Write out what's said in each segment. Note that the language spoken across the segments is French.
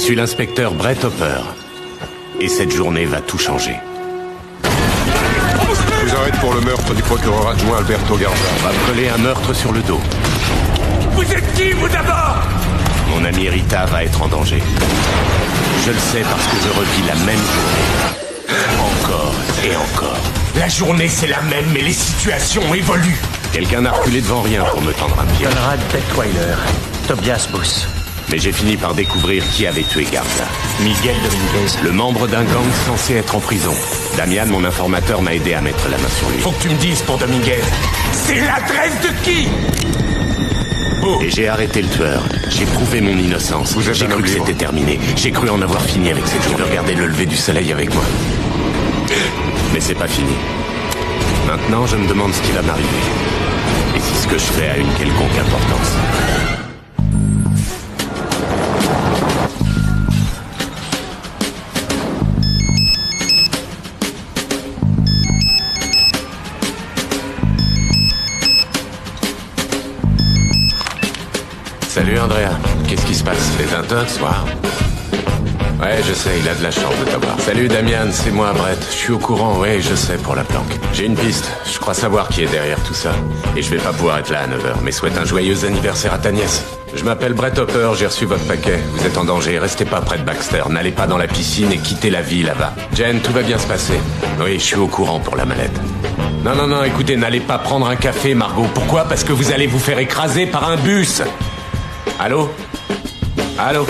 suis l'inspecteur Brett Hopper. Et cette journée va tout changer. Je vous arrête pour le meurtre du procureur adjoint Alberto Garza. On va me coller un meurtre sur le dos. Vous êtes qui, vous, d'abord? Mon amie Rita va être en danger. Je le sais parce que je revis la même journée. Encore et encore. La journée, c'est la même, mais les situations évoluent. Quelqu'un n'a reculé devant rien pour me tendre un pied. Conrad Detweiler, Tobias Bus. Mais j'ai fini par découvrir qui avait tué Garza. Miguel Dominguez. Le membre d'un gang censé être en prison. Damian, mon informateur, m'a aidé à mettre la main sur lui. Faut que tu me dises pour Dominguez. C'est l'adresse de qui? Et j'ai arrêté le tueur. J'ai prouvé mon innocence. Vous êtes J'ai un cru homme que libre. c'était terminé. J'ai cru en avoir fini avec cette journée. Je regardais le lever du soleil avec moi. Mais c'est pas fini. Maintenant, je me demande ce qui va m'arriver. Et si ce que je fais a une quelconque importance. Salut Andrea, qu'est-ce qui se passe? Les intox, waouh. Ouais, je sais, il a de la chance de t'avoir. Salut Damian, c'est moi Brett. Je suis au courant, ouais, je sais, pour la planque. J'ai une piste, je crois savoir qui est derrière tout ça. Et je vais pas pouvoir être là à 9h, mais souhaite un joyeux anniversaire à ta nièce. Je m'appelle Brett Hopper, j'ai reçu votre paquet. Vous êtes en danger, restez pas près de Baxter. N'allez pas dans la piscine et quittez la vie là-bas. Jen, tout va bien se passer. Oui, je suis au courant pour la mallette. Non, écoutez, n'allez pas prendre un café, Margot. Pourquoi? Parce que vous allez vous faire écraser par un bus. Allô? Allô?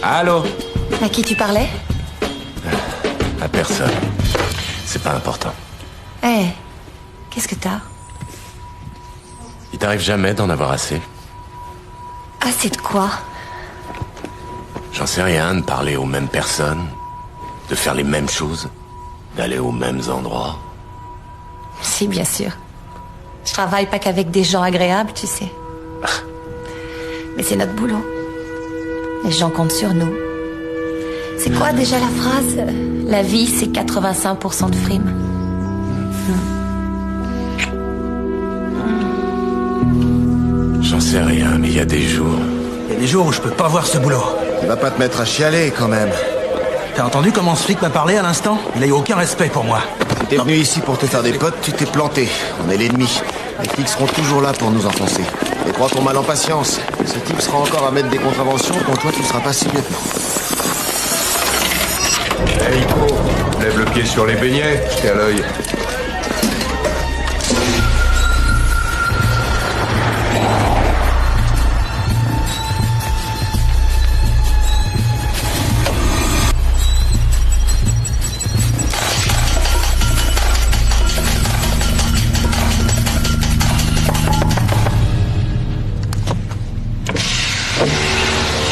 Allô? À qui tu parlais? À personne. C'est pas important. Eh, qu'est-ce que t'as? Il t'arrive jamais d'en avoir assez? Assez de quoi? J'en sais rien, de parler aux mêmes personnes, de faire les mêmes choses, d'aller aux mêmes endroits. Si, bien sûr. Je travaille pas qu'avec des gens agréables, tu sais. Mais c'est notre boulot. Les gens comptent sur nous. C'est quoi déjà la phrase? La vie, c'est 85% de frime. J'en sais rien, mais il y a des jours... Il y a des jours où je peux pas voir ce boulot. Tu vas pas te mettre à chialer, quand même. T'as entendu comment ce flic m'a parlé à l'instant? Il a eu aucun respect pour moi. T'es venu ici pour te faire des potes, tu t'es planté. On est l'ennemi. Les flics seront toujours là pour nous enfoncer. Et prends ton mal en patience. Ce type sera encore à mettre des contraventions quand toi tu seras passé lieutenant. Hey, Nico, lève le pied sur les beignets, j'étais à l'œil.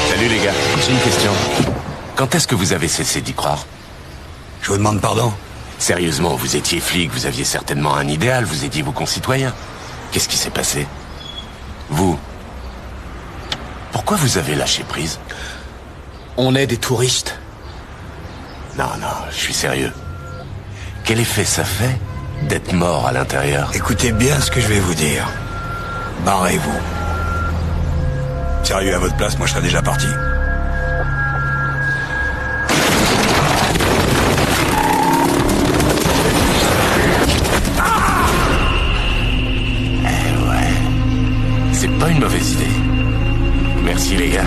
Salut les gars, j'ai une question. Quand est-ce que vous avez cessé d'y croire? Je vous demande pardon. Sérieusement, vous étiez flic, vous aviez certainement un idéal, vous aidiez vos concitoyens. Qu'est-ce qui s'est passé? Vous? Pourquoi vous avez lâché prise? On est des touristes. Non, je suis sérieux. Quel effet ça fait d'être mort à l'intérieur? Écoutez bien ce que je vais vous dire. Barrez-vous. Sérieux, à votre place, moi je serais déjà parti. C'est pas une mauvaise idée. Merci les gars.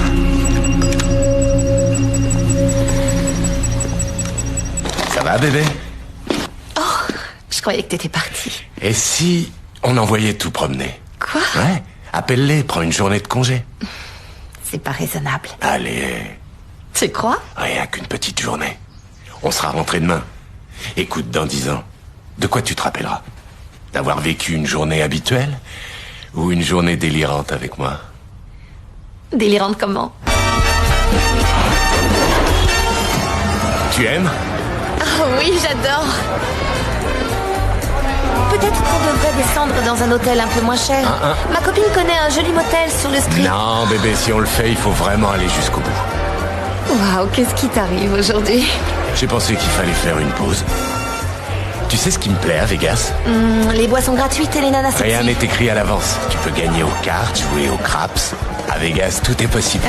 Ça va bébé? Oh, je croyais que t'étais parti. Et si on envoyait tout promener? Quoi? Ouais, appelle-les, prends une journée de congé. C'est pas raisonnable. Allez, Tu crois? rien qu'une petite journée. On sera rentré demain. Écoute, dans 10 ans, de quoi tu te rappelleras? D'avoir vécu une journée habituelle ou une journée délirante avec moi? Délirante comment? Tu aimes? Ah oui, j'adore. Peut-être qu'on devrait descendre dans un hôtel un peu moins cher. Ma copine connaît un joli motel sur le strip. Non, bébé, si on le fait, il faut vraiment aller jusqu'au bout. Waouh, qu'est-ce qui t'arrive aujourd'hui? J'ai pensé qu'il fallait faire une pause. Tu sais ce qui me plaît à Vegas? Les boissons gratuites et les nanas sexy. Rien n'est écrit à l'avance. Tu peux gagner aux cartes, jouer aux craps, À Vegas, tout est possible.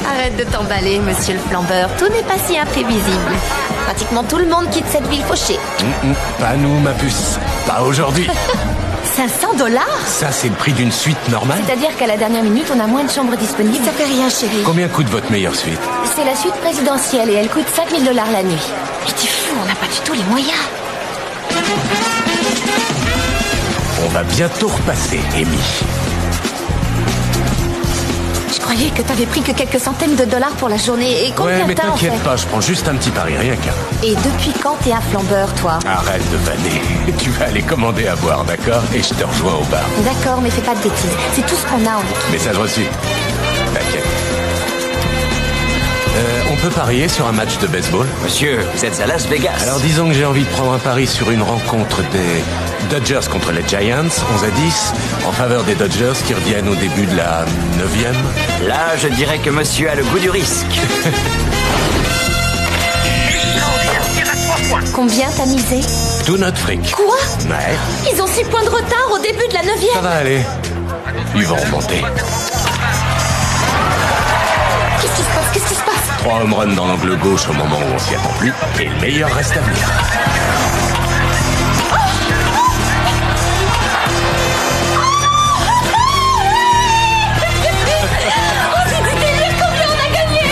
Arrête de t'emballer, monsieur le flambeur. Tout n'est pas si imprévisible. Pratiquement tout le monde quitte cette ville fauchée. Pas nous, ma puce. Pas aujourd'hui. 500 $? Ça, c'est le prix d'une suite normale? C'est-à-dire qu'à la dernière minute, on a moins de chambres disponibles. Ça fait rien, chérie. Combien coûte votre meilleure suite? C'est la suite présidentielle et elle coûte 5 000 $ la nuit. Mais t'es fou, on n'a pas du tout les moyens. On va bientôt repasser, Amy. Je croyais que t'avais pris que quelques centaines de dollars pour la journée. Et combien Ouais, mais t'as en fait? t'inquiète pas, je prends juste un petit pari, rien qu'un. Et depuis quand t'es un flambeur, toi? Arrête de vanner. Tu vas aller commander à boire, d'accord? Et je te rejoins au bar. D'accord, mais fais pas de bêtises. C'est tout ce qu'on a en équipe. Message reçu. T'inquiète. On peut parier sur un match de baseball? Monsieur, vous êtes à Las Vegas. Alors disons que j'ai envie de prendre un pari sur une rencontre des Dodgers contre les Giants, 11-10, en faveur des Dodgers qui reviennent au début de la 9e. Là, je dirais que monsieur a le goût du risque. Combien t'as misé? Tout notre fric. Quoi? Ouais, Ils ont 6 points de retard au début de la 9e. ça va aller. Ils vont remonter. Qu'est-ce qui se passe? 3 home runs dans l'angle gauche au moment où on s'y attend plus, et le meilleur reste à venir. C'est du délire, combien on a gagné?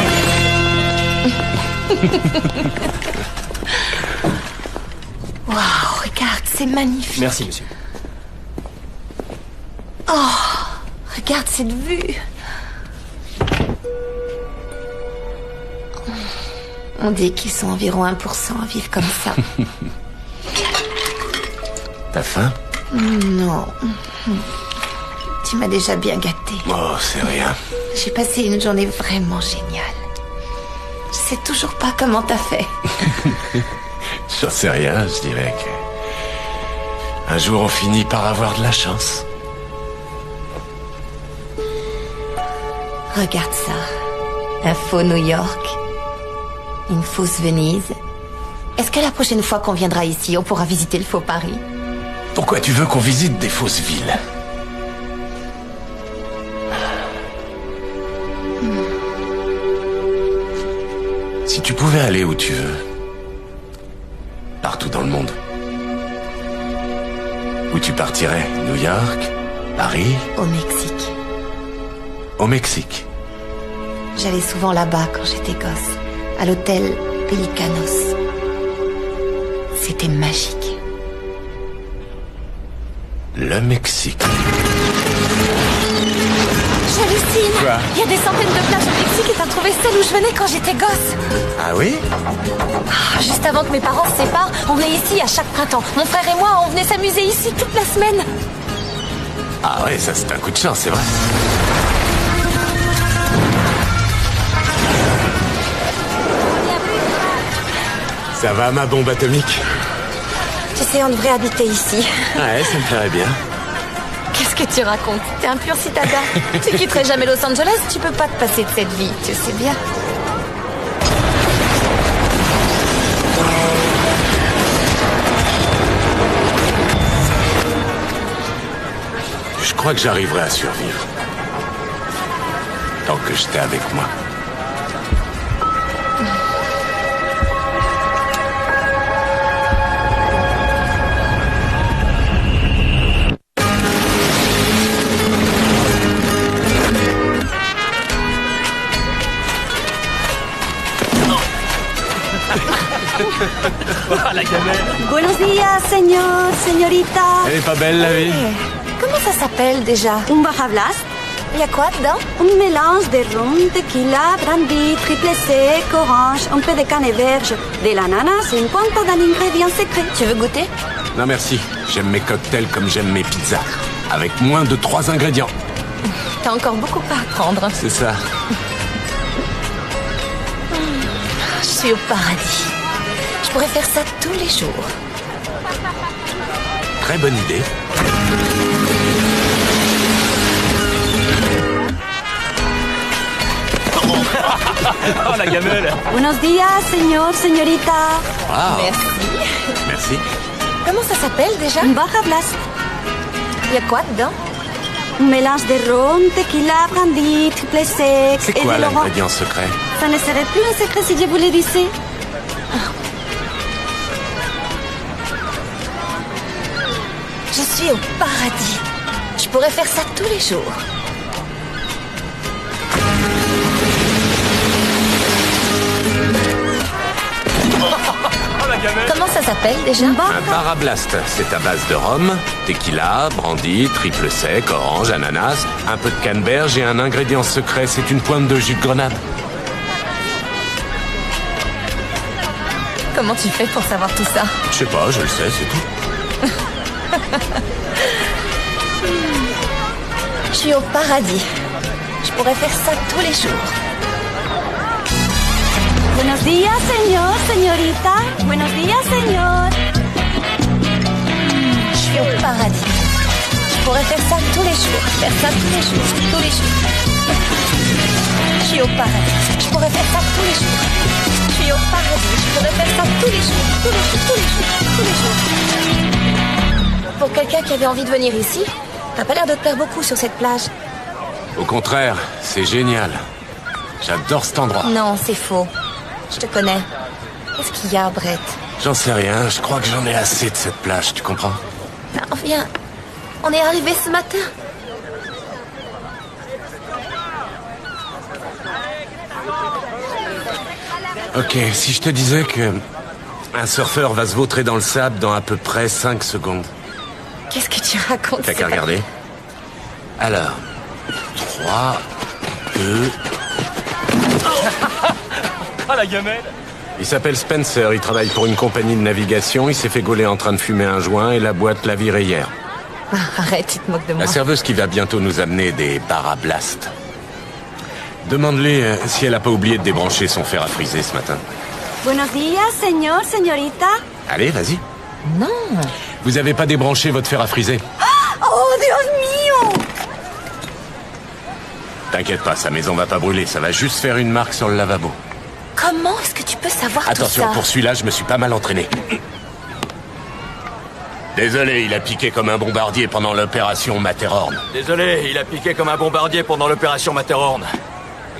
Waouh, regarde, c'est magnifique. Merci, monsieur. Regarde cette vue. On dit qu'ils sont environ 1% à vivre comme ça. T'as faim? Non. Tu m'as déjà bien gâté. Oh, c'est rien. J'ai passé une journée vraiment géniale. Je sais toujours pas comment t'as fait. J'en sais rien, je dirais que... Un jour, on finit par avoir de la chance. Regarde ça. Un faux New York. Une fausse Venise. Est-ce que la prochaine fois qu'on viendra ici, on pourra visiter le faux Paris? Pourquoi tu veux qu'on visite des fausses villes? Si tu pouvais aller où tu veux, partout dans le monde, où tu partirais? New York? Paris? Au Mexique. Au Mexique? J'allais souvent là-bas quand j'étais gosse. À l'hôtel Pelicanos. C'était magique. Le Mexique. J'hallucine. Quoi? Il y a des centaines de plages au Mexique et t'as trouvé celle où je venais quand j'étais gosse. Ah oui? Juste avant que mes parents se séparent, on venait ici à chaque printemps. Mon frère et moi, on venait s'amuser ici toute la semaine. Ah ouais, ça c'est un coup de chance, c'est vrai. Ça va, ma bombe atomique? Tu sais, on devrait habiter ici. Ouais, ça me ferait bien. Qu'est-ce que tu racontes? T'es un pur citadin. Tu quitterais jamais Los Angeles, tu peux pas te passer de cette vie, tu sais bien. Je crois que j'arriverai à survivre. Tant que j'étais avec moi. La gamelle. Buenos días, señor, señorita. Elle est pas belle, la vie? Comment ça s'appelle déjà? Un Baja Blast, Il y a quoi dedans? un mélange de rhum, tequila, brandy, triple sec, orange, un peu de canne vierge, de l'ananas et une pointe d'un ingrédient secret. Tu veux goûter? Non merci, j'aime mes cocktails comme j'aime mes pizzas. Avec moins de 3 ingrédients. T'as encore beaucoup à apprendre. C'est ça. Je suis au paradis. Je pourrais faire ça tous les jours. Très bonne idée. Oh, la gamelle. Buenos días, señor, señorita. Wow. Merci. Merci. Comment ça s'appelle déjà? Un Baja Blast, Il y a quoi dedans? Un mélange de rhum, tequila, brandy, triple sec C'est et quoi de l'orange. l'ingrédient secret? Ça ne serait plus un secret si je vous le disais. Je suis au paradis. Je pourrais faire ça tous les jours. Oh, la gamelle. Comment ça s'appelle déjà? Un Parablast, c'est à base de rhum, tequila, brandy, triple sec, orange, ananas, un peu de canneberge et un ingrédient secret, c'est une pointe de jus de grenade. Comment tu fais pour savoir tout ça? Je sais pas, je le sais, c'est tout. Je suis au paradis. Je pourrais faire ça tous les jours. Buenos días, señor, señorita. Buenos días, señor. Je suis au paradis. Je pourrais faire ça tous les jours. Faire ça tous les jours. Tous les jours. Je suis au paradis. Je pourrais faire ça tous les jours. Je suis au paradis. Je pourrais faire ça tous les jours. Tous les jours. Tous les jours. Tous les jours. Pour quelqu'un qui avait envie de venir ici, t'as pas l'air de te perdre beaucoup sur cette plage. Au contraire, c'est génial. J'adore cet endroit. Non, c'est faux. Je te connais. Qu'est-ce qu'il y a, Brett? J'en sais rien, je crois que j'en ai assez de cette plage, tu comprends? Non, viens. On est arrivé ce matin. Ok, si je te disais que un surfeur va se vautrer dans le sable dans à peu près 5 secondes. Qu'est-ce que tu racontes? T'as qu'à regarder. Alors, 3, 2... Ah, la gamelle. Il s'appelle Spencer, il travaille pour une compagnie de navigation, il s'est fait gauler en train de fumer un joint et la boîte l'a viré hier. Ah, arrête, tu te moques de moi. La serveuse qui va bientôt nous amener des Parablast. Demande-lui si elle a pas oublié de débrancher son fer à friser ce matin. Buenos días, señor, señorita. Allez, vas-y. Non. Vous avez pas débranché votre fer à friser? Oh, Dios mío. T'inquiète pas, sa maison va pas brûler, ça va juste faire une marque sur le lavabo. Comment est-ce que tu peux savoir Attention, tout ça? pour celui-là, je me suis pas mal entraîné. Désolé, il a piqué comme un bombardier pendant l'opération Matterhorn. Désolé, il a piqué comme un bombardier pendant l'opération Matterhorn.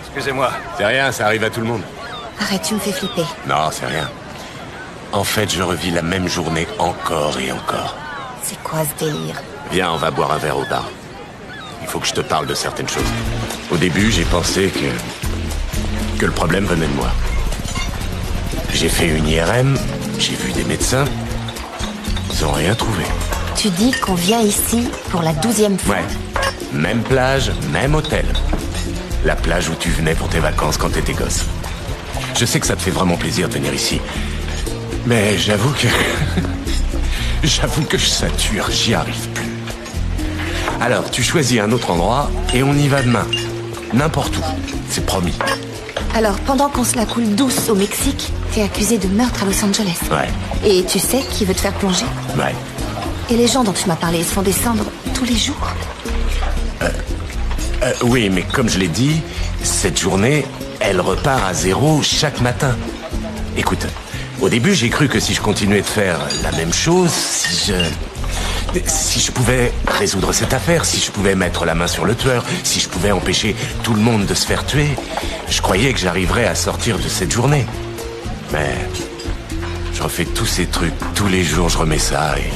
Excusez-moi. C'est rien, ça arrive à tout le monde. Arrête, tu me fais flipper. Non, c'est rien. En fait, je revis la même journée encore et encore. C'est quoi ce délire? Viens, on va boire un verre au bar. Il faut que je te parle de certaines choses. Au début, j'ai pensé que le problème venait de moi. J'ai fait une IRM, j'ai vu des médecins. Ils ont rien trouvé. Tu dis qu'on vient ici pour la 12e fois? Ouais. Même plage, même hôtel. La plage où tu venais pour tes vacances quand t'étais gosse. Je sais que ça te fait vraiment plaisir de venir ici. Mais j'avoue que... j'avoue que je sature, j'y arrive plus. Alors, tu choisis un autre endroit et on y va demain. N'importe où. C'est promis. Alors, pendant qu'on se la coule douce au Mexique, t'es accusé de meurtre à Los Angeles. Ouais. Et tu sais qui veut te faire plonger? Ouais. Et les gens dont tu m'as parlé, ils se font descendre tous les jours? Oui, mais comme je l'ai dit, cette journée, elle repart à zéro chaque matin. Écoute, au début, j'ai cru que si je continuais de faire la même chose, si je pouvais résoudre cette affaire, si je pouvais mettre la main sur le tueur, si je pouvais empêcher tout le monde de se faire tuer, je croyais que j'arriverais à sortir de cette journée. Mais je refais tous ces trucs, tous les jours je remets ça et...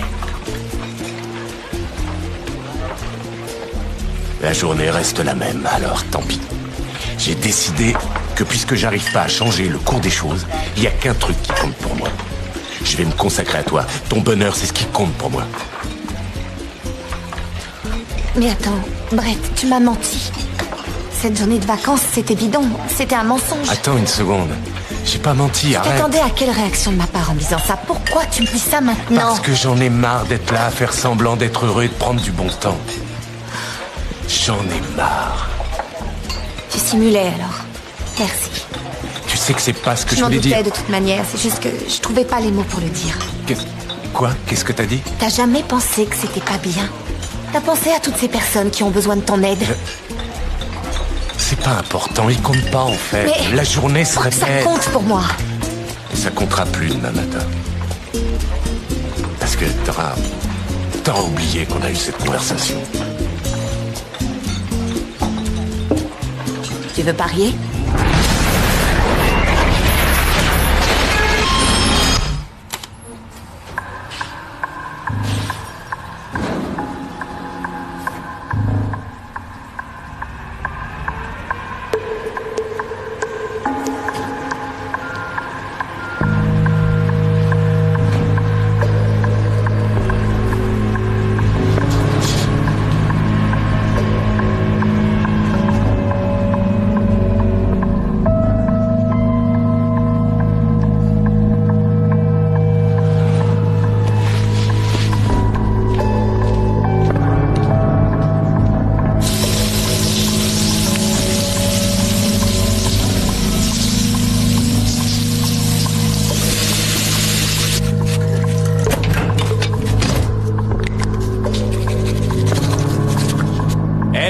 La journée reste la même, alors tant pis. J'ai décidé que puisque j'arrive pas à changer le cours des choses, il y a qu'un truc qui compte pour moi. Je vais me consacrer à toi. Ton bonheur, c'est ce qui compte pour moi. Mais attends, Brett, tu m'as menti. Cette journée de vacances, c'était bidon. C'était un mensonge. Attends une seconde. J'ai pas menti, Tu arrête. t'attendais à quelle réaction de ma part en me disant ça? Pourquoi tu me dis ça maintenant? Parce que j'en ai marre d'être là à faire semblant d'être heureux et de prendre du bon temps. J'en ai marre. Tu simulais alors. Merci. Tu sais que c'est pas ce que Je je m'en voulais doutais dire. de toute manière. C'est juste que je trouvais pas les mots pour le dire. Quoi? Qu'est-ce que t'as dit? T'as jamais pensé que c'était pas bien? T'as pensé à toutes ces personnes qui ont besoin de ton aide? C'est pas important, il compte pas en fait. Mais la journée se répète. Ça compte pour moi. Ça comptera plus demain matin. Parce que t'auras oublié qu'on a eu cette conversation. Tu veux parier?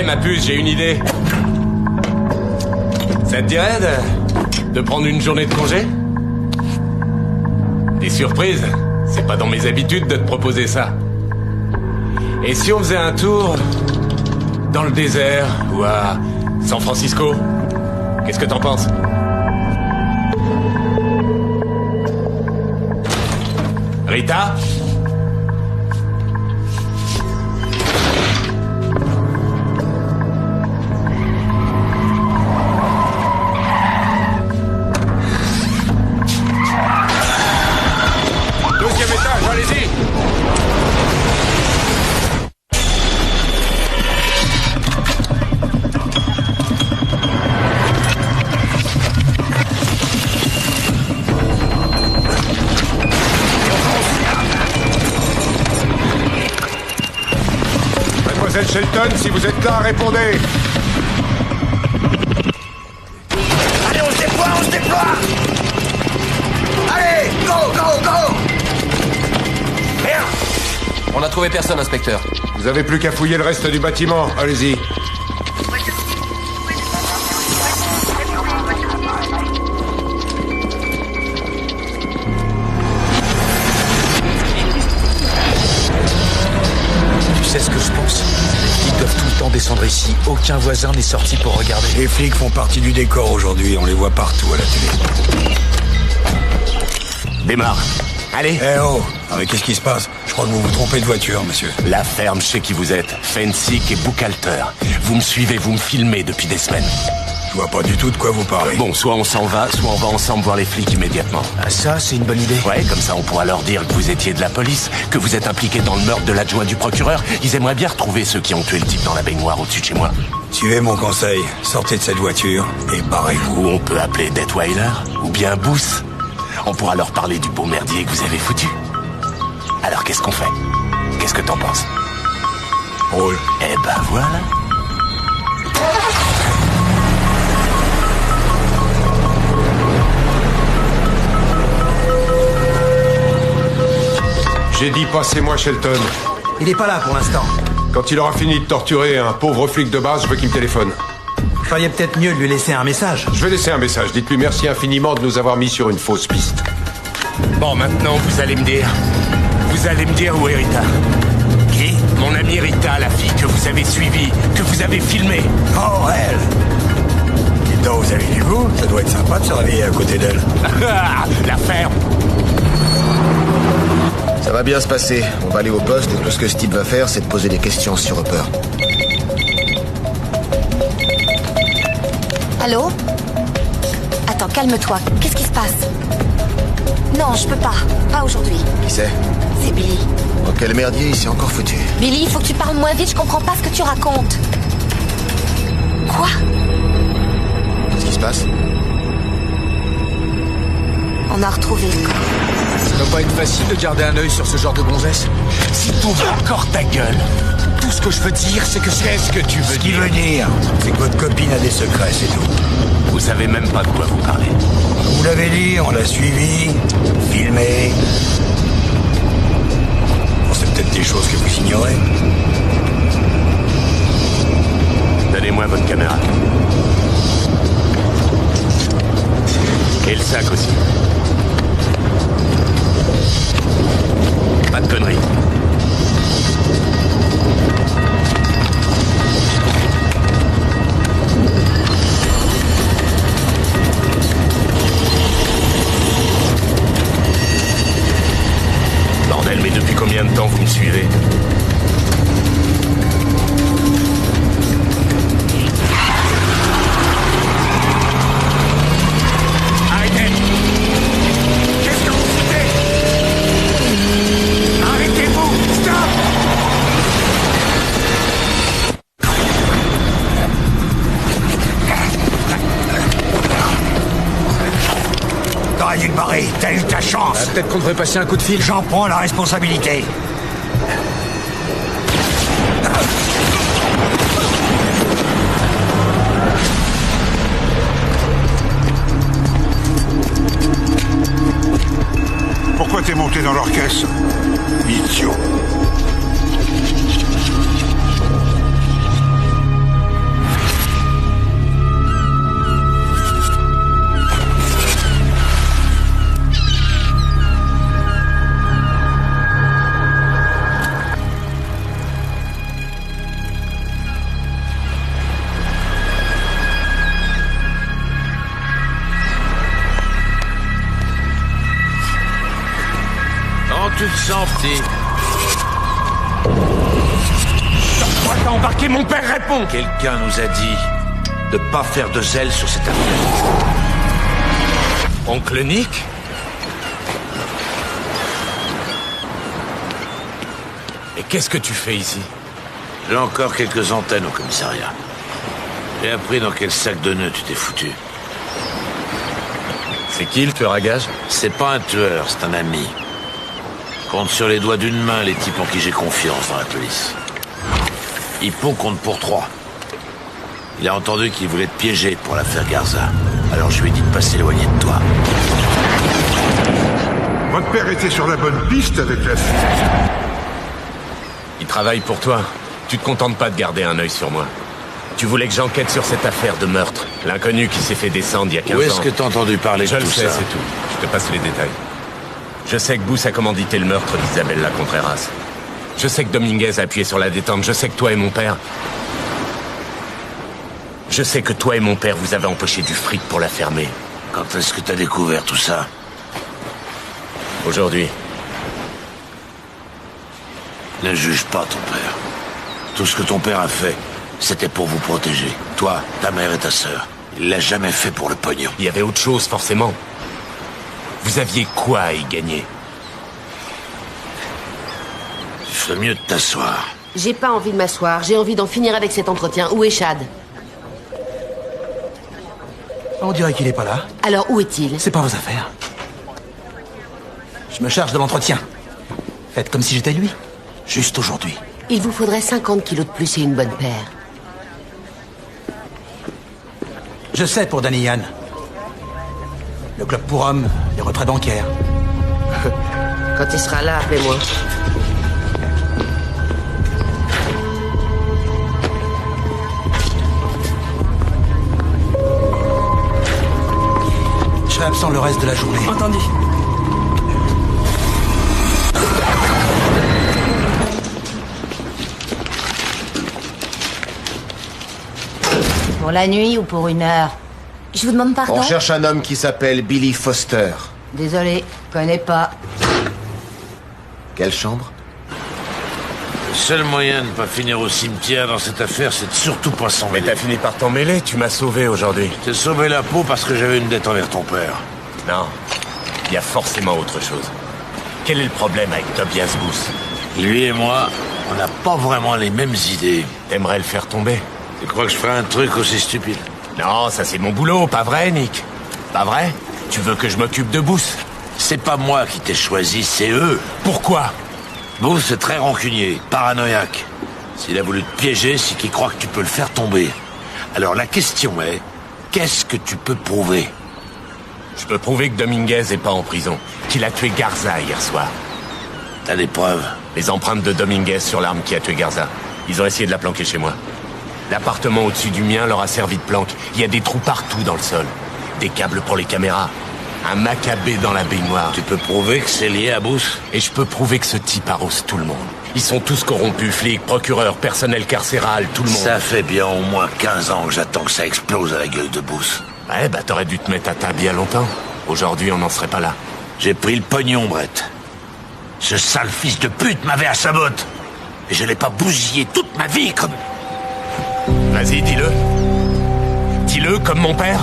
Ma puce, j'ai une idée. Ça te dirait de prendre une journée de congé? Des surprises, c'est pas dans mes habitudes de te proposer ça. Et si on faisait un tour dans le désert ou à San Francisco? Qu'est-ce que t'en penses? Rita? Allez-y! Mademoiselle Shelton, si vous êtes là, répondez! Allez, on se déploie! Allez, go, go, go! Merde! On n'a trouvé personne, inspecteur. Vous avez plus qu'à fouiller le reste du bâtiment, allez-y. Tu sais ce que je pense? Les flics doivent tout le temps descendre ici. Aucun voisin n'est sorti pour regarder. Les flics font partie du décor aujourd'hui, on les voit partout à la télé. Démarre. Allez. Eh oh! Ah mais qu'est-ce qui se passe? Je crois que vous vous trompez de voiture, monsieur. La ferme, je sais qui vous êtes. Fensick et Buchalter. Vous me suivez, vous me filmez depuis des semaines. Je vois pas du tout de quoi vous parlez. Bon, soit on s'en va, soit on va ensemble voir les flics immédiatement. Ah ça, c'est une bonne idée. Ouais, comme ça on pourra leur dire que vous étiez de la police, que vous êtes impliqué dans le meurtre de l'adjoint du procureur. Ils aimeraient bien retrouver ceux qui ont tué le type dans la baignoire au-dessus de chez moi. Suivez mon conseil, sortez de cette voiture et barrez-vous. Ou on peut appeler Detweiler, ou bien Booth. On pourra leur parler du beau merdier que vous avez foutu. Alors qu'est-ce qu'on fait? Qu'est-ce que t'en penses? Roule. Eh ben voilà. J'ai dit passez-moi Shelton. Il est pas là pour l'instant. Quand il aura fini de torturer un pauvre flic de base, je veux qu'il me téléphone. Vous feriez peut-être mieux de lui laisser un message. Je vais laisser un message. Dites-lui merci infiniment de nous avoir mis sur une fausse piste. Bon, maintenant, vous allez me dire où est Rita. Qui? Mon amie Rita, la fille que vous avez suivie, que vous avez filmée. Oh, elle! Dites donc, vous avez du goût? Ça doit être sympa de se réveiller à côté d'elle. La ferme. Ça va bien se passer. On va aller au poste et tout ce que ce type va faire, c'est de poser des questions sur Hopper. Allô? Attends, calme-toi. Qu'est-ce qui se passe? Non, je peux pas. Pas aujourd'hui. Qui c'est? C'est Billy. Oh, quel merdier, il s'est encore foutu. Billy, il faut que tu parles moins vite, je comprends pas ce que tu racontes. Quoi? Qu'est-ce qui se passe? On a retrouvé le corps. Ça doit pas être facile de garder un œil sur ce genre de gonzesse. Si t'ouvres encore ta gueule, tout ce que je veux dire, c'est que qu'est-ce que tu veux Ce qu'il dire? veut dire, c'est que votre copine a des secrets, c'est tout. Vous savez même pas de quoi vous parlez. Vous l'avez dit, on l'a suivi, filmé. Bon, c'est peut-être des choses que vous ignorez. Donnez-moi votre caméra. Et le sac aussi. Pas de conneries. me suivez. Arrêtez! Qu'est-ce que vous foutez? Arrêtez-vous! Stop! T'aurais dû te barrer, t'as eu ta chance. Peut-être qu'on devrait passer un coup de fil. J'en prends la responsabilité. Pourquoi t'es monté dans leur caisse? Idiot. Tu te sens, petit? Pourquoi t'as embarqué mon père? Réponds! Quelqu'un nous a dit de pas faire de zèle sur cette affaire. Oncle Nick? Et qu'est-ce que tu fais ici? J'ai encore quelques antennes au commissariat. J'ai appris dans quel sac de nœuds tu t'es foutu. C'est qui le tueur à gages? C'est pas un tueur, c'est un ami. Compte sur les doigts d'une main les types en qui j'ai confiance dans la police. Hippo compte pour 3. Il a entendu qu'il voulait te piéger pour l'affaire Garza. Alors je lui ai dit de pas s'éloigner de toi. Votre père était sur la bonne piste avec la fuite. Il travaille pour toi. Tu te contentes pas de garder un œil sur moi. Tu voulais que j'enquête sur cette affaire de meurtre. L'inconnu qui s'est fait descendre il y a 15 ans. Où est-ce que t'as entendu parler de tout ça? Je le sais, c'est tout. Je te passe les détails. Je sais que Booth a commandité le meurtre d'Isabella Contreras. Je sais que Dominguez a appuyé sur la détente. Je sais que toi et mon père... Je sais que toi et mon père, vous avez empoché du fric pour la fermer. Quand est-ce que t'as découvert tout ça? Aujourd'hui. Ne juge pas ton père. Tout ce que ton père a fait, c'était pour vous protéger. Toi, ta mère et ta sœur. Il l'a jamais fait pour le pognon. Il y avait autre chose, forcément. Vous aviez quoi à y gagner? Tu ferais mieux de t'asseoir. J'ai pas envie de m'asseoir, j'ai envie d'en finir avec cet entretien. Où est Chad? On dirait qu'il est pas là. Alors où est-il? C'est pas vos affaires. Je me charge de l'entretien. Faites comme si j'étais lui. Juste aujourd'hui. Il vous faudrait 50 kilos de plus et une bonne paire. Je sais pour Danny Yann. Le club pour hommes, les retraits bancaires. Quand il sera là, appelez-moi. Je serai absent le reste de la journée. Entendu. Pour la nuit ou pour une heure? Je vous demande pardon? On cherche un homme qui s'appelle Billy Foster. Désolé, connais pas. Quelle chambre? Le seul moyen de ne pas finir au cimetière dans cette affaire, c'est de surtout pas s'en mêler. Mais t'as fini par t'en mêler, tu m'as sauvé aujourd'hui. T'ai sauvé la peau parce que j'avais une dette envers ton père. Non, il y a forcément autre chose. Quel est le problème avec Tobias Booth? Lui et moi, on n'a pas vraiment les mêmes idées. T'aimerais le faire tomber? Tu crois que je ferais un truc aussi stupide? Non, ça c'est mon boulot, pas vrai, Nick? Pas vrai? Tu veux que je m'occupe de Booth? C'est pas moi qui t'ai choisi, c'est eux. Pourquoi? Booth est très rancunier, paranoïaque. S'il a voulu te piéger, c'est qu'il croit que tu peux le faire tomber. Alors la question est, qu'est-ce que tu peux prouver? Je peux prouver que Dominguez est pas en prison, qu'il a tué Garza hier soir. T'as des preuves? Les empreintes de Dominguez sur l'arme qui a tué Garza. Ils ont essayé de la planquer chez moi. L'appartement au-dessus du mien leur a servi de planque. Il y a des trous partout dans le sol. Des câbles pour les caméras. Un macabé dans la baignoire. Tu peux prouver que c'est lié à Booth? Et je peux prouver que ce type arrose tout le monde. Ils sont tous corrompus, flics, procureurs, personnel carcéral, tout le monde. Ça fait bien au moins 15 ans que j'attends que ça explose à la gueule de Booth. Ouais, bah t'aurais dû te mettre à table il y a longtemps. Aujourd'hui, on n'en serait pas là. J'ai pris le pognon, Brett. Ce sale fils de pute m'avait à sa botte. Et je l'ai pas bousillé toute ma vie comme... Vas-y, dis-le. Dis-le comme mon père.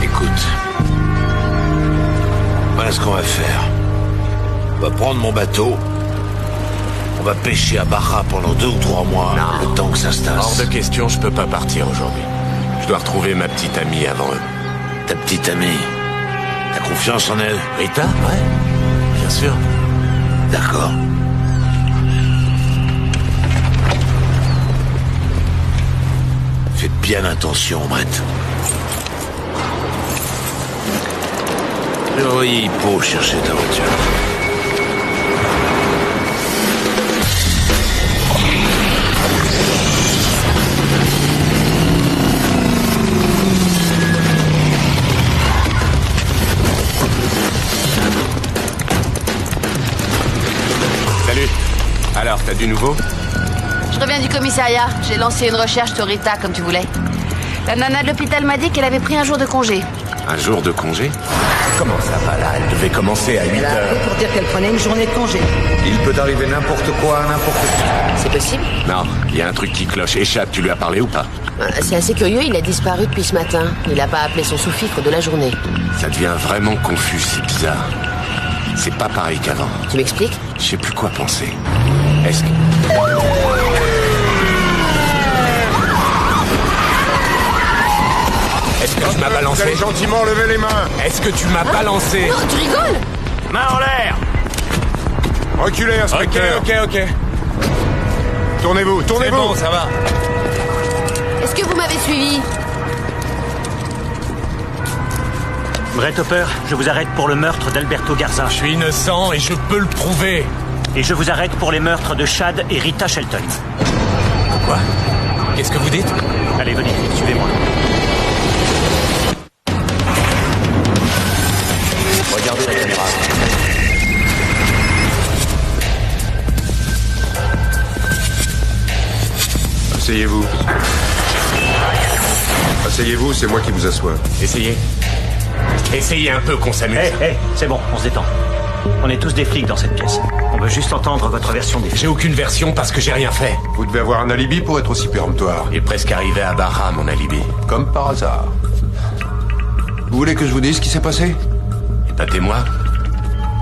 Écoute. Voilà ce qu'on va faire. On va prendre mon bateau. On va pêcher à Barra pendant 2 ou 3 mois, non. le temps que ça se tasse. Hors de question, je peux pas partir aujourd'hui. Je dois retrouver ma petite amie avant eux. Ta petite amie, t'as confiance en elle? Rita? Ouais, bien sûr. D'accord. Faites bien attention, Brett. Je vais envoyer Hippo chercher ta voiture. Salut. Alors, t'as du nouveau? Je reviens du commissariat. J'ai lancé une recherche sur Rita, comme tu voulais. La nana de l'hôpital m'a dit qu'elle avait pris un jour de congé. Un jour de congé? Comment ça va là? Elle devait commencer à 8 Elle a heures. appelé pour dire qu'elle prenait une journée de congé. Il peut arriver n'importe quoi à n'importe qui. C'est possible? Non, il y a un truc qui cloche. Échappe, tu lui as parlé ou pas? C'est assez curieux, il a disparu depuis ce matin. Il a pas appelé son sous-fifre de la journée. Ça devient vraiment confus, c'est bizarre. C'est pas pareil qu'avant. Tu m'expliques? Je sais plus quoi penser. Est-ce que... Est-ce que tu m'as balancé? Vous allez gentiment lever les mains. Est-ce que tu m'as balancé? Non, tu rigoles? Main en l'air! Reculez, inspecteur. Ok. Tournez-vous, C'est tournez-vous. bon, ça va. Est-ce que vous m'avez suivi? Brett Hopper, je vous arrête pour le meurtre d'Alberto Garza. Je suis innocent et je peux le prouver. Et je vous arrête pour les meurtres de Chad et Rita Shelton. Quoi? Qu'est-ce que vous dites? Allez, venez, suivez-moi. Regardez la caméra. Asseyez-vous. Asseyez-vous, c'est moi qui vous assois. Essayez. Essayez un peu qu'on s'amuse. C'est bon, on se détend. On est tous des flics dans cette pièce. On veut juste entendre votre version des faits. J'ai aucune version parce que j'ai rien fait. Vous devez avoir un alibi pour être aussi péremptoire. Il est presque arrivé à Barra, mon alibi. Comme par hasard. Vous voulez que je vous dise ce qui s'est passé? Épatez-moi.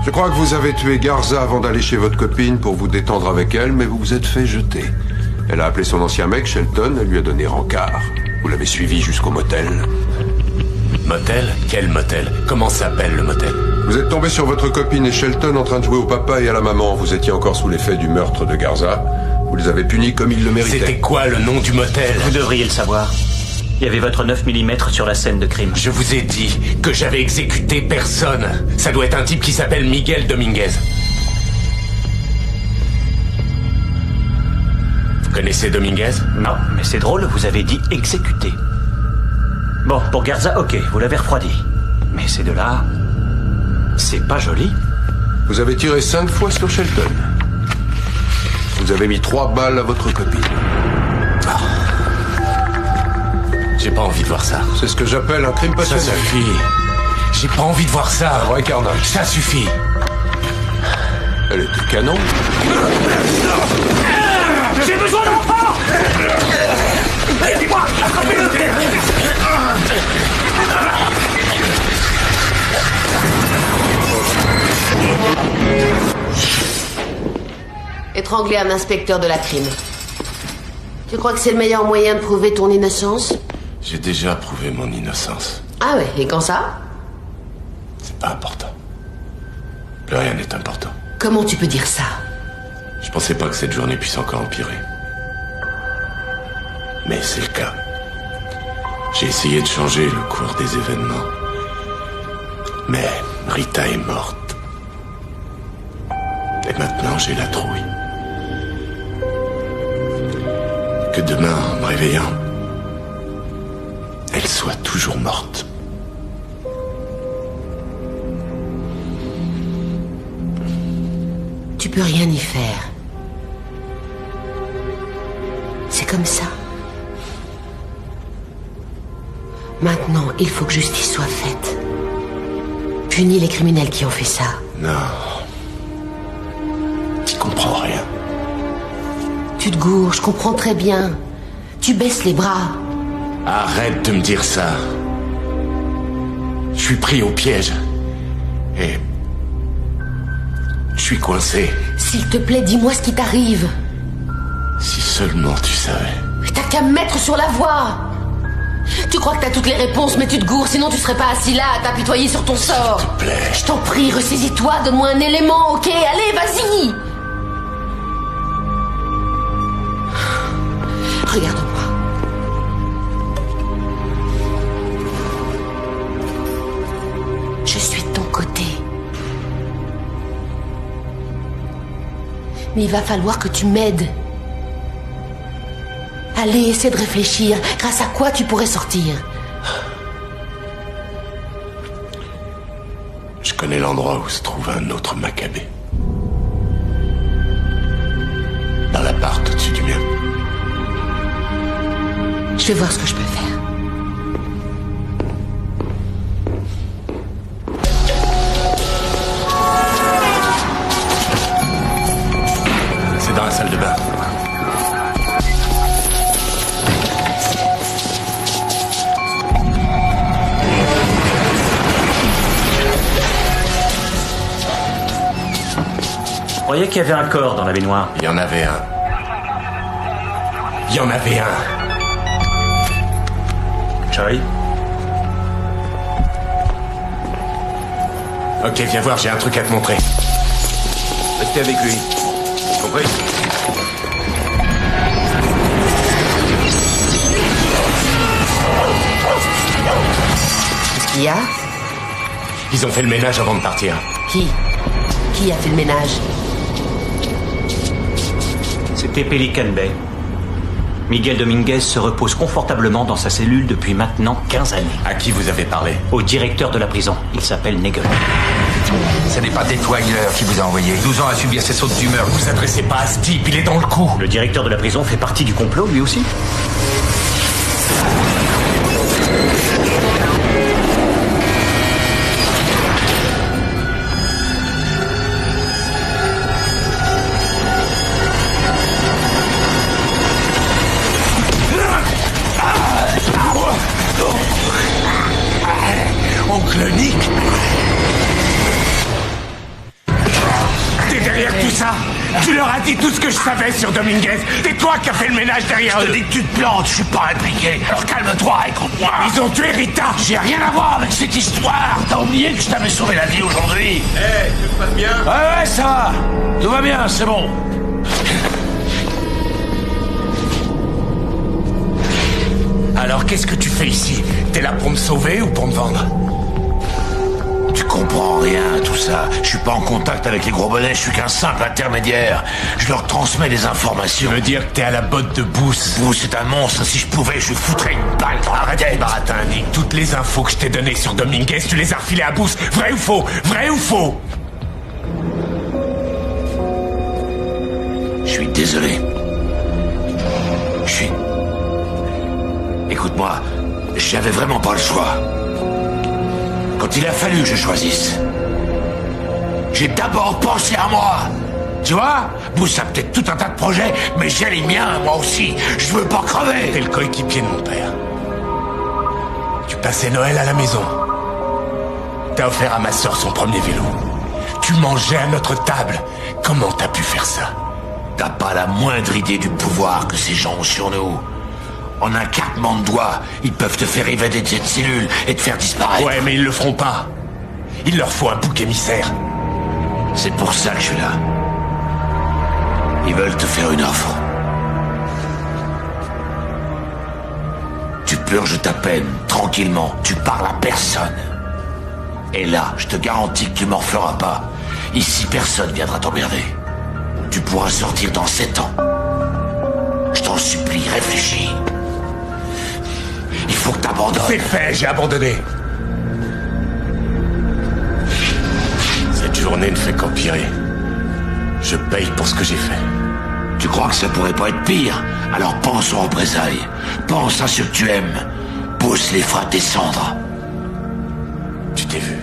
Je crois que vous avez tué Garza avant d'aller chez votre copine pour vous détendre avec elle, mais vous vous êtes fait jeter. Elle a appelé son ancien mec, Shelton, elle lui a donné rencard. Vous l'avez suivi jusqu'au motel. Motel? Quel motel? Comment s'appelle le motel? Vous êtes tombé sur votre copine et Shelton en train de jouer au papa et à la maman. Vous étiez encore sous l'effet du meurtre de Garza. Vous les avez punis comme ils le méritaient. C'était quoi le nom du motel? Vous devriez le savoir. Il y avait votre 9 mm sur la scène de crime. Je vous ai dit que j'avais exécuté personne. Ça doit être un type qui s'appelle Miguel Dominguez. Vous connaissez Dominguez? Non, mais c'est drôle, vous avez dit exécuté. Bon, pour Garza, ok, vous l'avez refroidi. Mais ces deux-là, c'est pas joli. Vous avez tiré 5 fois sur Shelton. Vous avez mis 3 balles à votre copine. J'ai pas envie de voir ça. C'est ce que j'appelle un crime Ça passionnel. suffit. J'ai pas envie de voir ça. Un vrai carnage. Ça suffit. Elle était canon. J'ai besoin de renfort! Aidez-moi! Attrapez-le! Étrangler un inspecteur de la crime. Tu crois que c'est le meilleur moyen de prouver ton innocence? J'ai déjà prouvé mon innocence. Ah ouais, et quand ça? C'est pas important. Plus rien n'est important. Comment tu peux dire ça? Je pensais pas que cette journée puisse encore empirer. Mais c'est le cas. J'ai essayé de changer le cours des événements. Mais Rita est morte. Et maintenant j'ai la trouille. Que demain, en me réveillant, elle soit toujours morte. Tu peux rien y faire. C'est comme ça. Maintenant, il faut que justice soit faite. punis les criminels qui ont fait ça. Non. Tu comprends rien. Tu te gourres, je comprends très bien. Tu baisses les bras. Arrête de me dire ça. Je suis pris au piège. Et... je suis coincé. S'il te plaît, dis-moi ce qui t'arrive. Si seulement tu savais. Mais t'as qu'à me mettre sur la voie. Tu crois que t'as toutes les réponses, mais tu te gourres, sinon tu serais pas assis là à t'apitoyer sur ton sort. S'il te plaît. Je t'en prie, ressaisis-toi, donne-moi un élément, ok? Allez, vas-y. Regarde-moi. Je suis de ton côté. Mais il va falloir que tu m'aides. Allez, essaie de réfléchir. Grâce à quoi tu pourrais sortir? Je connais l'endroit où se trouve un autre Maccabée. Dans l'appart au-dessus du mien. Je vais voir ce que je peux faire. C'est dans la salle de bain. Je croyais qu'il y avait un corps dans la baignoire. Il y en avait un. Il y en avait un. Choi? Ok, viens voir, j'ai un truc à te montrer. Restez avec lui. Compris? Qu'est-ce qu'il y a? Ils ont fait le ménage avant de partir. Qui a fait le ménage? C'était Pelican Bay. Miguel Dominguez se repose confortablement dans sa cellule depuis maintenant 15 années. À qui vous avez parlé? Au directeur de la prison. Il s'appelle Nagel. Ce n'est pas Detweiler qui vous a envoyé. 12 ans à subir ces sautes d'humeur. Vous vous adressez pas à ce type, il est dans le coup. Le directeur de la prison fait partie du complot, lui aussi. Oncle Nick? T'es derrière tout ça? Tu leur as dit tout ce que je savais sur Dominguez. C'est toi qui as fait le ménage derrière eux. Je te dis que tu te plantes, je suis pas impliqué. Alors calme-toi, écoute-moi. Ils ont tué Rita. J'ai rien à voir avec cette histoire. T'as oublié que je t'avais sauvé la vie aujourd'hui? Hey, tout se passe bien? Ouais, ça va. Tout va bien, c'est bon. Alors qu'est-ce que tu fais ici? T'es là pour me sauver ou pour me vendre? Tu comprends rien à tout ça. Je suis pas en contact avec les gros bonnets, je suis qu'un simple intermédiaire. Je leur transmets des informations. Tu veux dire que t'es à la botte de Booth? Booth est un monstre, si je pouvais, je lui foutrais une balle dans la tête. Baratin, Nick, toutes les infos que je t'ai données sur Dominguez, tu les as refilées à Booth. Vrai ou faux? Vrai ou faux? Je suis désolé. Écoute-moi, j'avais vraiment pas le choix. Quand il a fallu que je choisisse, j'ai d'abord pensé à moi. Tu vois, Booth a peut-être tout un tas de projets, mais j'ai les miens, moi aussi. Je veux pas crever. T'es le coéquipier de mon père. Tu passais Noël à la maison. T'as offert à ma sœur son premier vélo. Tu mangeais à notre table. Comment t'as pu faire ça? T'as pas la moindre idée du pouvoir que ces gens ont sur nous. En un claquement de doigts, ils peuvent te faire évader de cette cellule et te faire disparaître. Ouais, mais ils le feront pas. Il leur faut un bouc émissaire. C'est pour ça que je suis là. Ils veulent te faire une offre. Tu purges ta peine, tranquillement. Tu parles à personne. Et là, je te garantis que tu m'en feras pas. Ici, personne viendra t'emmerder. Tu pourras sortir dans 7 ans. Je t'en supplie, réfléchis. Il faut que t'abandonnes. C'est fait, j'ai abandonné. Cette journée ne fait qu'empirer. Je paye pour ce que j'ai fait. Tu crois que ça pourrait pas être pire? Alors pense aux représailles. Pense à ceux que tu aimes. Pousse les fera descendre. Tu t'es vu.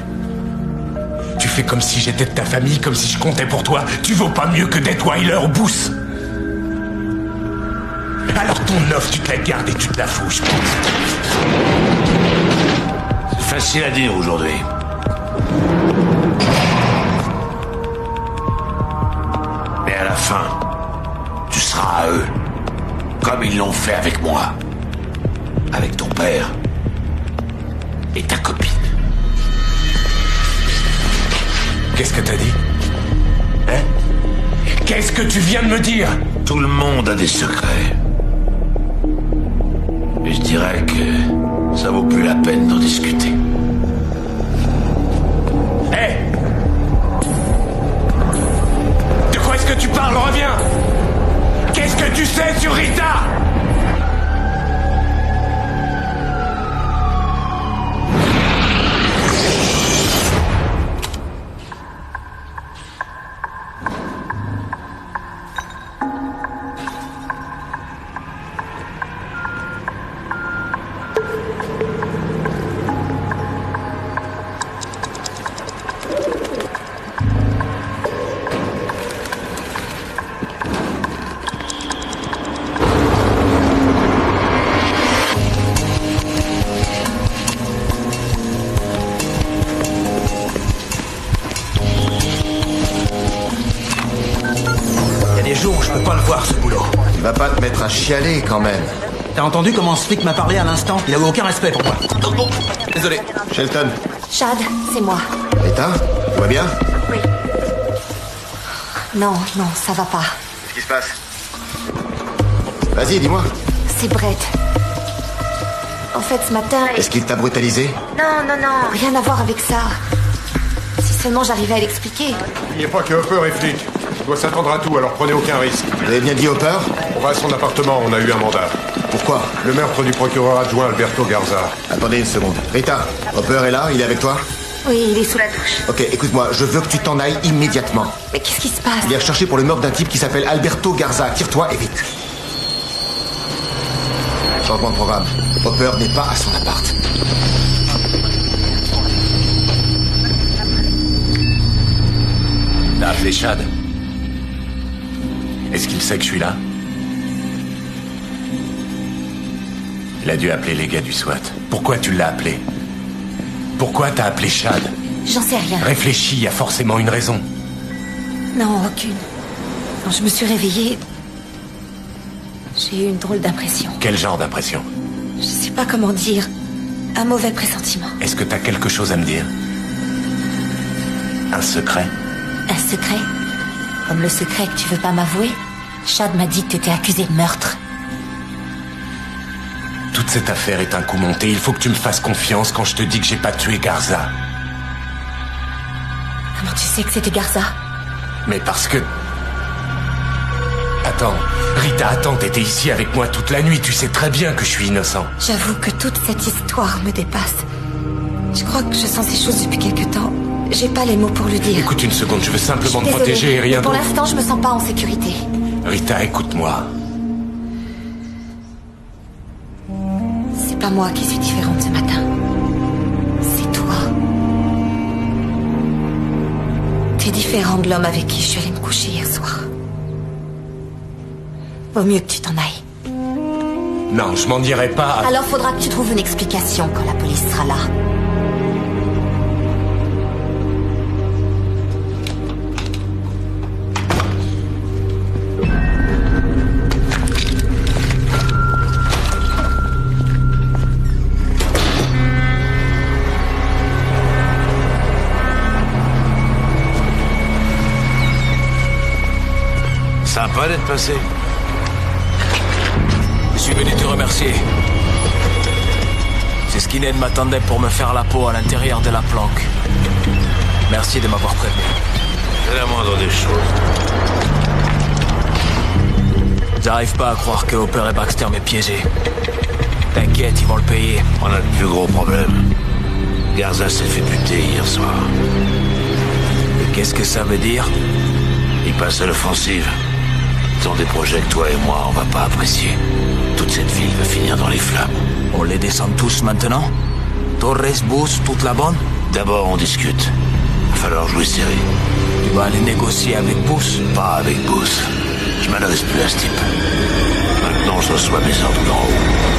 fais comme si j'étais de ta famille, comme si je comptais pour toi. Tu vaux pas mieux que Detweiler ou Booth. Alors ton offre, tu te la gardes et tu te la fous, je pense. C'est facile à dire aujourd'hui. Mais à la fin, tu seras à eux. Comme ils l'ont fait avec moi. Avec ton père. Et ta copine. Qu'est-ce que t'as dit? Hein? Qu'est-ce que tu viens de me dire? Tout le monde a des secrets. Et je dirais que ça vaut plus la peine d'en discuter. Hé! De quoi est-ce que tu parles? Reviens! Qu'est-ce que tu sais sur Rita? À chialer quand même. T'as entendu comment ce flic m'a parlé à l'instant? Il a eu aucun respect pour moi. Oh, désolé. Shelton. Chad, c'est moi. Rita, tout va bien? Oui. Non, ça va pas. Qu'est-ce qui se passe? Vas-y, dis-moi. C'est Brett. En fait, ce matin... Est-ce qu'il t'a brutalisé? Non, rien à voir avec ça. Si seulement j'arrivais à l'expliquer. N'oubliez pas que Hopper est flic. Il doit s'attendre à tout, alors prenez aucun risque. Vous avez bien dit Hopper? On va à son appartement, on a eu un mandat. Pourquoi? Le meurtre du procureur adjoint Alberto Garza. Attendez une seconde. Rita, Hopper est là? Il est avec toi? Oui, il est sous la douche. Ok, écoute-moi, je veux que tu t'en ailles immédiatement. Mais qu'est-ce qui se passe? Il est recherché pour le meurtre d'un type qui s'appelle Alberto Garza. Tire-toi et vite. Changement de programme. Hopper n'est pas à son appart. T'as appelé Chad? Est-ce qu'il sait que je suis là? Il a dû appeler les gars du SWAT. Pourquoi tu l'as appelé? Pourquoi t'as appelé Chad? J'en sais rien. Réfléchis, il y a forcément une raison. Non, aucune. Quand je me suis réveillée, j'ai eu une drôle d'impression. Quel genre d'impression? Je sais pas comment dire. Un mauvais pressentiment. Est-ce que t'as quelque chose à me dire? Un secret? Un secret? Comme le secret que tu veux pas m'avouer? Chad m'a dit que t'étais accusé de meurtre. Toute cette affaire est un coup monté. Il faut que tu me fasses confiance quand je te dis que j'ai pas tué Garza. Comment tu sais que c'était Garza? Mais parce que... Attends, Rita, attends, t'étais ici avec moi toute la nuit. Tu sais très bien que je suis innocent. J'avoue que toute cette histoire me dépasse. Je crois que je sens ces choses depuis quelque temps. J'ai pas les mots pour le dire. Écoute une seconde, je veux simplement te Désolée, protéger et rien mais pour d'autre. l'instant, je me sens pas en sécurité. Rita, écoute-moi. C'est pas moi qui suis différente ce matin. C'est toi. T'es différent de l'homme avec qui je suis allée me coucher hier soir. Vaut mieux que tu t'en ailles. Non, je m'en dirai pas. Alors faudra que tu trouves une explication quand la police sera là. Sympa d'être passé. Je suis venu te remercier. C'est Skinhead m'attendait pour me faire la peau à l'intérieur de la planque. Merci de m'avoir prévenu. C'est la moindre des choses. J'arrive pas à croire que Hopper et Baxter m'aient piégé. T'inquiète, ils vont le payer. On a de plus gros problèmes. Garza s'est fait buter hier soir. Et qu'est-ce que ça veut dire? Il passe à l'offensive. Ils ont des projets que toi et moi, on va pas apprécier. Toute cette ville va finir dans les flammes. On les descend tous maintenant? Torres, Booth, toute la bande? D'abord, on discute. va falloir jouer serré. Tu vas aller négocier avec Booth? Pas avec Booth. Je m'adresse plus à ce type. Maintenant, je reçois mes ordres d'en haut.